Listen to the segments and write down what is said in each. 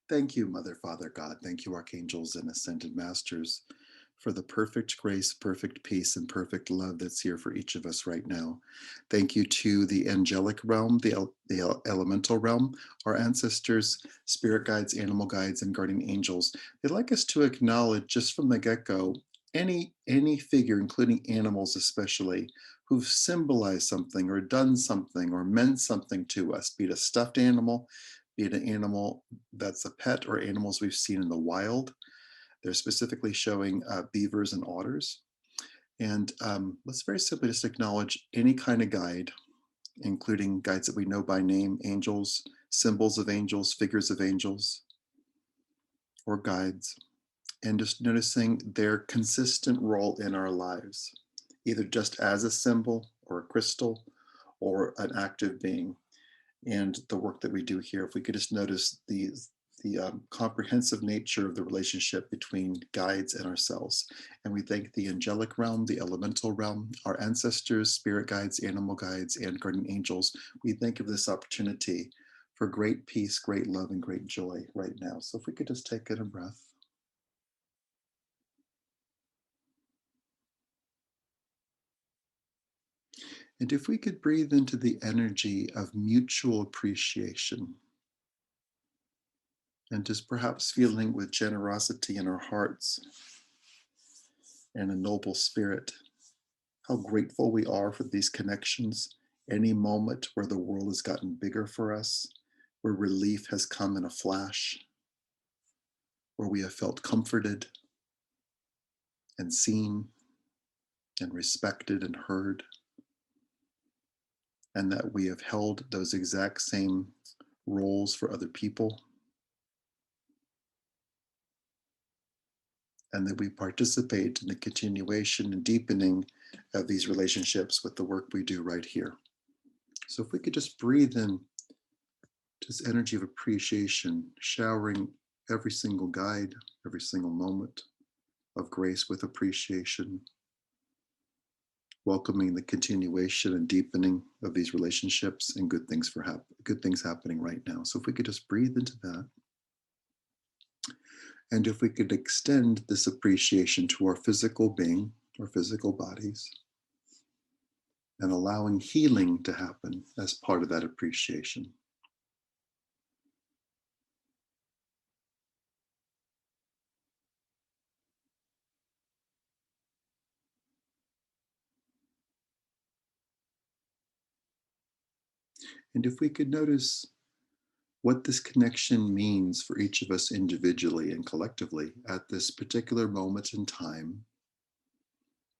Thank you, Mother, Father, God. Thank you, archangels and ascended masters, for the perfect grace, perfect peace, and perfect love that's here for each of us right now. Thank you to the angelic realm, the elemental realm, our ancestors, spirit guides, animal guides, and guardian angels. They'd like us to acknowledge just from the get-go any figure, including animals especially, who've symbolized something or done something or meant something to us, be it a stuffed animal, be it an animal that's a pet or animals we've seen in the wild. They're specifically showing beavers and otters. And let's very simply just acknowledge any kind of guide, including guides that we know by name, angels, symbols of angels, figures of angels, or guides, and just noticing their consistent role in our lives, either just as a symbol or a crystal or an active being. And the work that we do here, if we could just notice the comprehensive nature of the relationship between guides and ourselves. And we thank the angelic realm, the elemental realm, our ancestors, spirit guides, animal guides, and guardian angels. We think of this opportunity for great peace, great love, and great joy right now. So if we could just take in a breath. And if we could breathe into the energy of mutual appreciation, and just perhaps feeling with generosity in our hearts and a noble spirit, how grateful we are for these connections. Any moment where the world has gotten bigger for us, where relief has come in a flash, where we have felt comforted and seen and respected and heard, and that we have held those exact same roles for other people, and that we participate in the continuation and deepening of these relationships with the work we do right here. So if we could just breathe in this energy of appreciation, showering every single guide, every single moment of grace with appreciation, welcoming the continuation and deepening of these relationships and good things happening right now. So if we could just breathe into that, and if we could extend this appreciation to our physical being, our physical bodies, and allowing healing to happen as part of that appreciation. And if we could notice what this connection means for each of us individually and collectively at this particular moment in time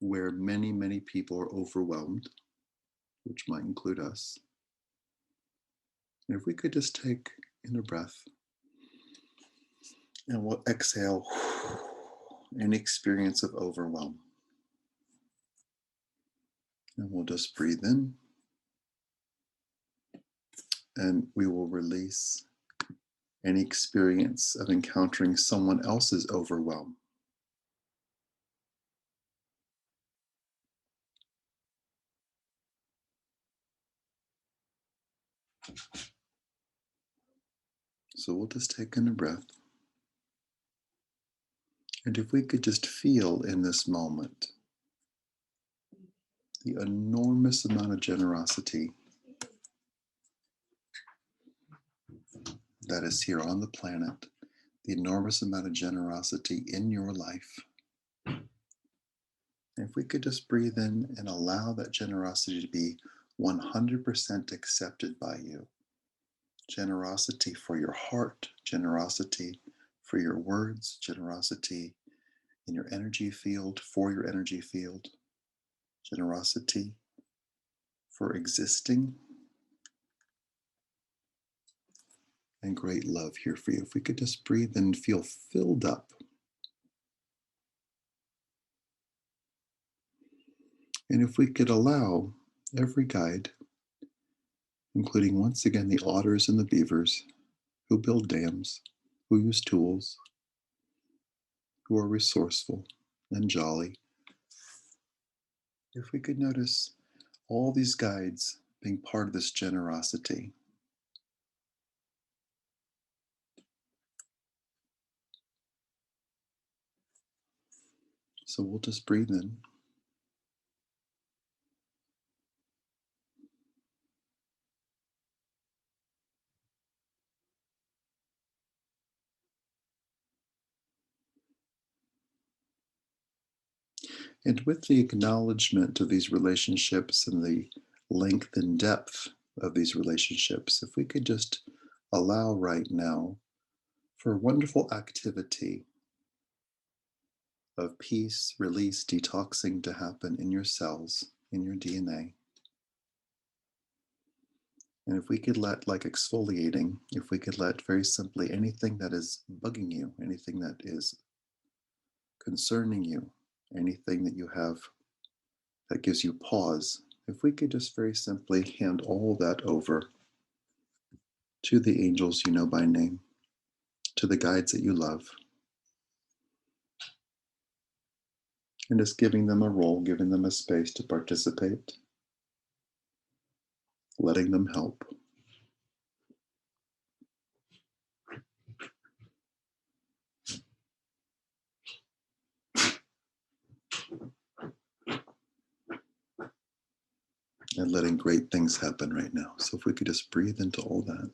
where many, many people are overwhelmed, which might include us. And if we could just take in a breath and we'll exhale any experience of overwhelm. And we'll just breathe in and we will release any experience of encountering someone else's overwhelm. So we'll just take in a breath. And if we could just feel in this moment the enormous amount of generosity that is here on the planet, the enormous amount of generosity in your life. And if we could just breathe in and allow that generosity to be 100% accepted by you. Generosity for your heart, generosity for your words, generosity in your energy field, for your energy field, generosity for existing, and great love here for you. If we could just breathe and feel filled up. And if we could allow every guide, including once again the otters and the beavers who build dams, who use tools, who are resourceful and jolly, if we could notice all these guides being part of this generosity, So we'll just breathe in. And with the acknowledgement of these relationships and the length and depth of these relationships, if we could just allow right now for a wonderful activity of peace, release, detoxing to happen in your cells, in your DNA. And if we could let, like exfoliating, if we could let very simply anything that is bugging you, anything that is concerning you, anything that you have that gives you pause, if we could just very simply hand all that over to the angels you know by name, to the guides that you love, and just giving them a role, giving them a space to participate, letting them help. And letting great things happen right now. So if we could just breathe into all that.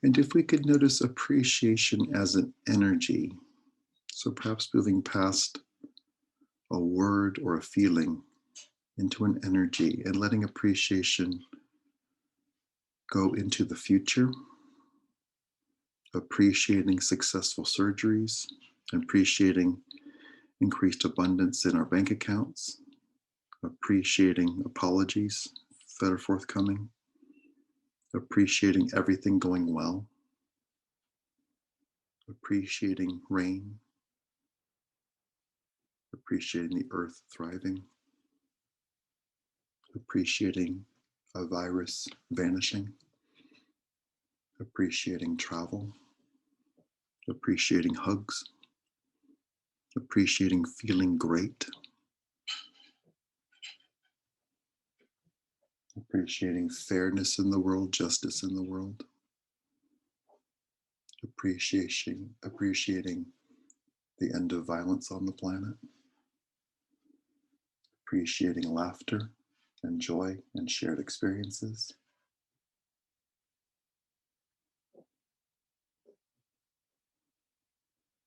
And if we could notice appreciation as an energy, so perhaps moving past a word or a feeling into an energy and letting appreciation go into the future, appreciating successful surgeries, appreciating increased abundance in our bank accounts, appreciating apologies that are forthcoming, appreciating everything going well, appreciating rain, appreciating the earth thriving, appreciating a virus vanishing, appreciating travel, appreciating hugs, appreciating feeling great, appreciating fairness in the world, justice in the world, appreciating the end of violence on the planet, appreciating laughter and joy and shared experiences,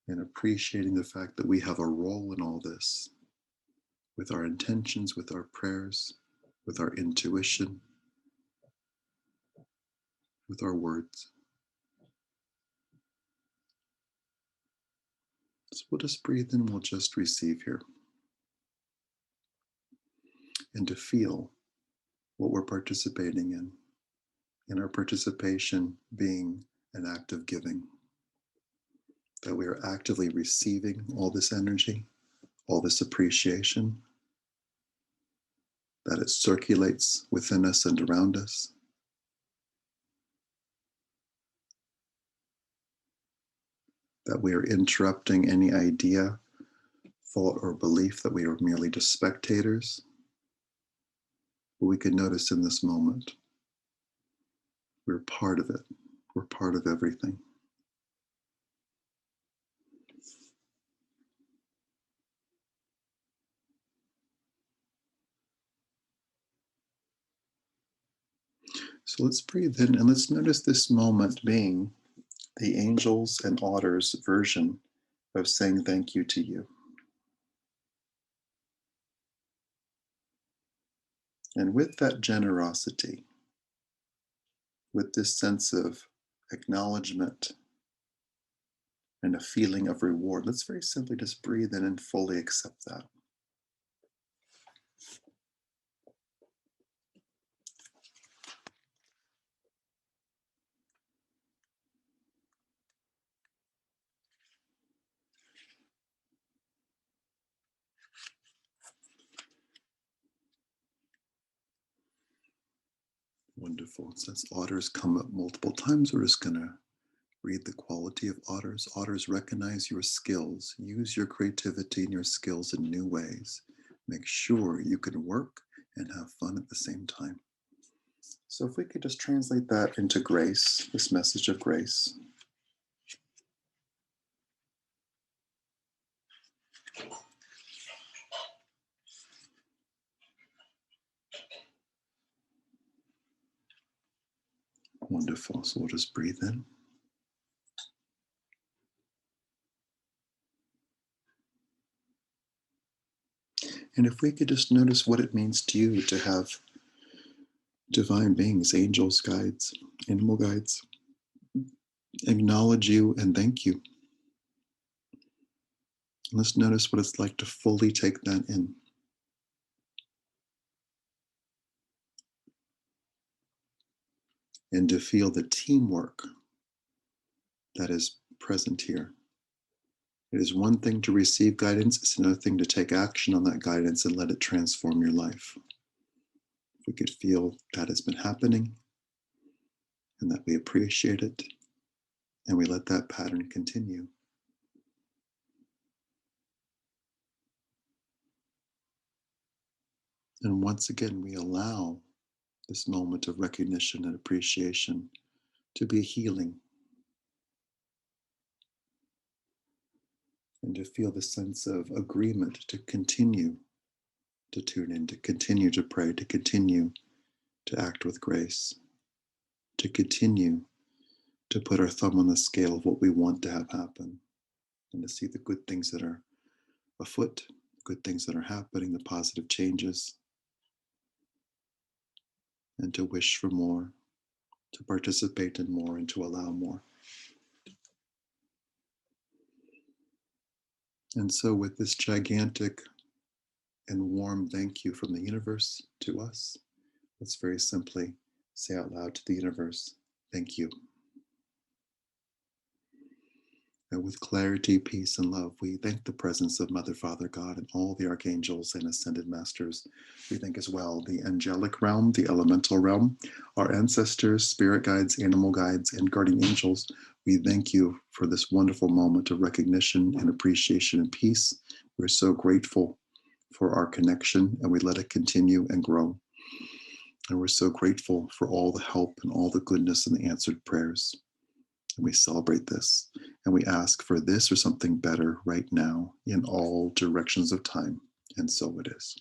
and appreciating the fact that we have a role in all this with our intentions, with our prayers, with our intuition, with our words. So we'll just breathe in, we'll just receive here. And to feel what we're participating in our participation being an act of giving, that we are actively receiving all this energy, all this appreciation, that it circulates within us and around us, that we are interrupting any idea, thought, or belief that we are merely just spectators. But we can notice in this moment, we're part of it. We're part of everything. So let's breathe in and let's notice this moment being the angels and otters version of saying thank you to you. And with that generosity, with this sense of acknowledgement and a feeling of reward, let's very simply just breathe in and fully accept that. Wonderful. Since otters come up multiple times, we're just going to Read the quality of otters. Otters recognize your skills. Use your creativity and your skills in new ways. Make sure you can work and have fun at the same time. So, if we could just translate that into grace, this message of grace. Wonderful. So, we'll just breathe in. And if we could just notice what it means to you to have divine beings, angels, guides, animal guides, acknowledge you and thank you. Let's notice what it's like to fully take that in. And to feel the teamwork that is present here. It is one thing to receive guidance, it's another thing to take action on that guidance and let it transform your life. If we could feel that has been happening and that we appreciate it and we let that pattern continue. And once again, we allow this moment of recognition and appreciation to be healing and to feel the sense of agreement to continue to tune in, to continue to pray, to continue to act with grace, to continue to put our thumb on the scale of what we want to have happen, and to see the good things that are afoot, good things that are happening, the positive changes, and to wish for more, to participate in more, and to allow more. And so, with this gigantic and warm thank you from the universe to us, let's very simply say out loud to the universe, thank you. And with clarity, peace, and love, we thank the presence of Mother, Father, God, and all the archangels and ascended masters. We thank as well the angelic realm, the elemental realm, our ancestors, spirit guides, animal guides, and guardian angels. We thank you for this wonderful moment of recognition and appreciation and peace. We're so grateful for our connection, and we let it continue and grow. And we're so grateful for all the help and all the goodness and the answered prayers. And we celebrate this, and we ask for this or something better right now in all directions of time. And so it is.